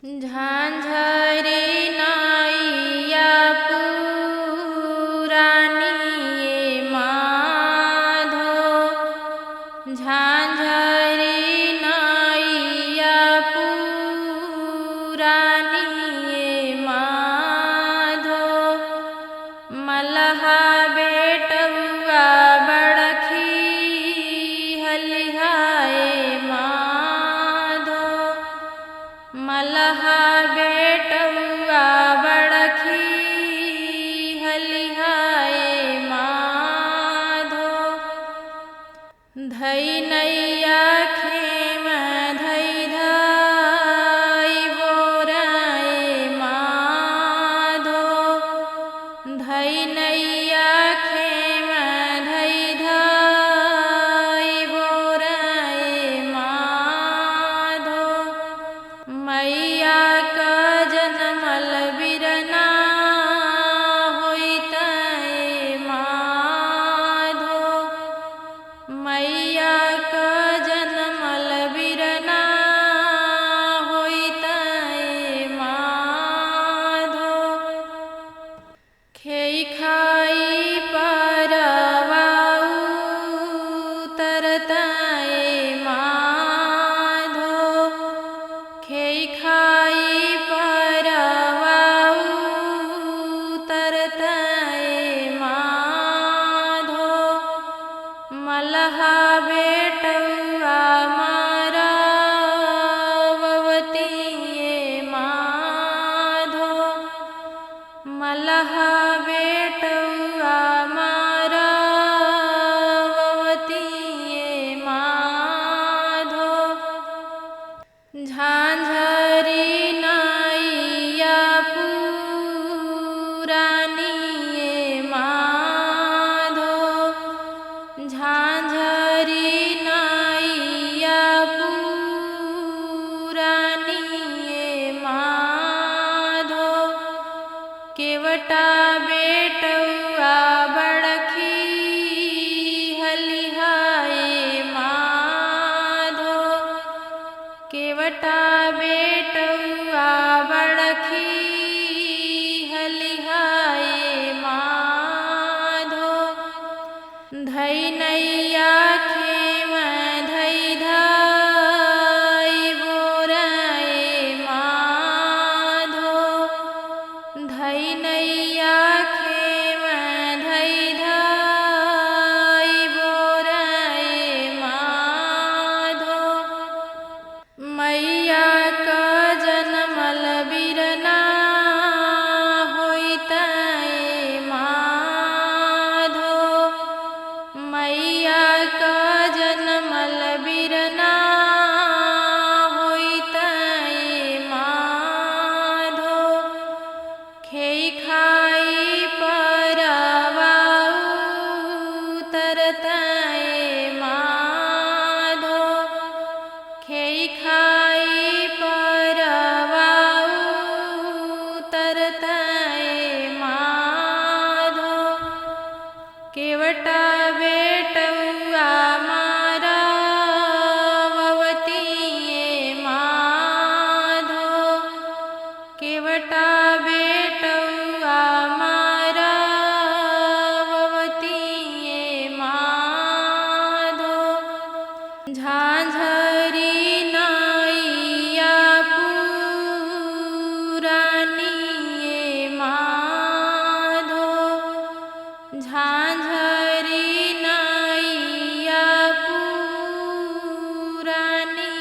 झांझरी नाइया पुरानी ये माधो। झांझरी नाइया पुरानी ये माधो। मलहा बेटउआ बड़खी हलिहाए माधो। मलहा बेटउआ बड़खी हलिहाए माधो। धई नैया खेम धई धाई बोराए माधो। धई नैया खेम धई धाई बोराए माधो। मैया का जनमल बिरना होइतै माधो। मैया का जनमल बिरना होइतै माधो। खेई खाई परवा उतरतै माधो। खेई खाई परवा उतरतै माधो। मलहा बेटउआ मारावती ये माधो। मलहा बेटउआ मारावती ये माधो। झांझरी नाइया पुरानी ये माधो। झांझरी नाइया पुरानी ये माधो। केवटा बेटउआ बड़खी हलिहाए माधो। केवटा बेटउआ बड़खी हलिहाए माधो। धई नैया खेम धई धाई बोराए माधो। धई नैया खेम धई धाई बोराए माधो। मैया का जनमल बिरना होइतै माधो। मैया का जनमल बिरना होइतै माधो। खेई खाई परवा उतरतै माधो। खेई खाई परवा उतरतै माधो। केवटा बेटउआ मारावती ये माधो। केवटा बेटउआ मारावती ये माधो। झांझरी नाइया पुरानी ये माधो। झांझरी नाइया पुरानी